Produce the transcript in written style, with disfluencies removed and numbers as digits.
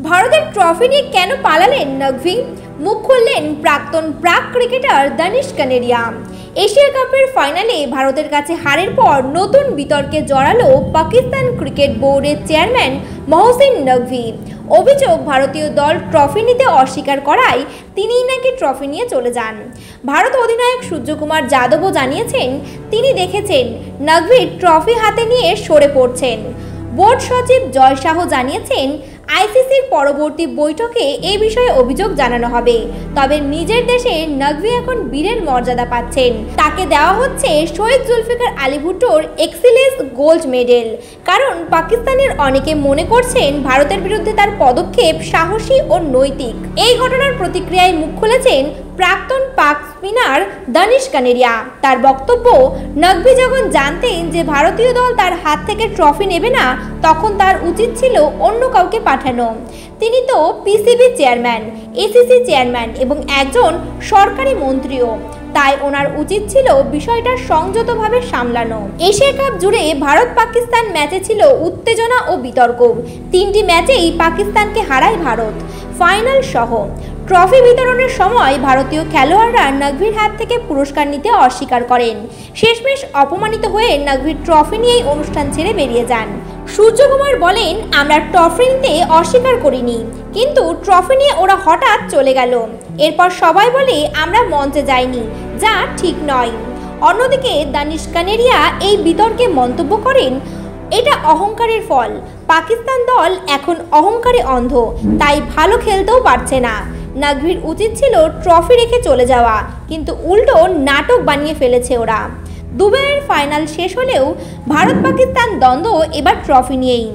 ভারতের ট্রফি নিয়ে কেন পালালেন নকভি? মুখ খুললেন প্রাক্তন ক্রিকেটার দানিশ কানেরিয়া। এশিয়া কাপের ফাইনালে ভারতের কাছে হারের পর নতুন বিতর্কে জড়ালো পাকিস্তান ক্রিকেট বোর্ডের চেয়ারম্যান মহসিন নকভি। অভিযোগ, ভারতীয় দল ট্রফি নিতে অস্বীকার করায় তিনিই নাকি ট্রফি নিয়ে চলে যান। ভারত অধিনায়ক সূর্যকুমার যাদবও জানিয়েছেন তিনি দেখেছেন নকভি ট্রফি হাতে নিয়ে সরে পড়ছেন। বোর্ড সচিব জয় শাহ জানিয়েছেন আইসিসির পরবর্তী বৈঠকে এই বিষয়ে অভিযোগ জানানো হবে। তবে নিজের দেশে নকভি এখন বীরের মর্যাদা পাচ্ছেন। তাকে দেওয়া হচ্ছে শহীদ জুলফিকার আলী ভুট্টোর এক্সিলেন্স গোল্ড মেডেল। কারণ পাকিস্তানের অনেকে মনে করছেন ভারতের বিরুদ্ধে তার পদক্ষেপ সাহসী ও নৈতিক। এই ঘটনার প্রতিক্রিয়ায় মুখ খুলেছেন প্রাক্তন পাক স্পিনার দানিশ কানেরিয়া। তার বক্তব্য, নকভি যখন জানতেন যে ভারতীয় দল তার হাত থেকে ট্রফি নেবে না, তখন তার উচিত ছিল অন্য কাউকে পাঠানো। তিনি তো পিসিবি চেয়ারম্যান, এসিসি চেয়ারম্যান এবং একজন সরকারি মন্ত্রীও, তাই ওনার উচিত ছিল বিষয়টা সংযতভাবে সামলানো। এশিয়া কাপ জুড়ে ভারত পাকিস্তান ম্যাচে ছিল উত্তেজনা ও বিতর্ক। 3টি ম্যাচেই পাকিস্তানকে হারায় ভারত, ফাইনাল সহ। ট্রফি বিতরণের সময় ভারতীয় খেলোয়াড়রা নকভির হাত থেকে পুরস্কার নিতে অস্বীকার করেন। শেষমেশ অপমানিত হয়ে নকভি ট্রফি নিয়েই অনুষ্ঠান ছেড়ে বেরিয়ে যান। সূর্যকুমার বলেন, আমরা ট্রফি নিতে অস্বীকার করিনি, কিন্তু ট্রফি নিয়ে ওরা হঠাৎ চলে গেল। এরপর সবাই বলে আমরা মঞ্চে যাইনি, যা ঠিক নয়। অন্যদিকে দানিশ কানেরিয়া এই বিতর্কে মন্তব্য করেন, এটা অহংকারের ফল। পাকিস্তান দল এখন অহংকারে অন্ধ, তাই ভালো খেলতেও পারছে না। নকভির উচিত ছিল ট্রফি রেখে চলে যাওয়া, কিন্তু উল্টো নাটক বানিয়ে ফেলেছে ওরা। দুবাইয়ের ফাইনাল শেষ হলেও ভারত পাকিস্তান দ্বন্দ্ব এবার ট্রফি নিয়েই।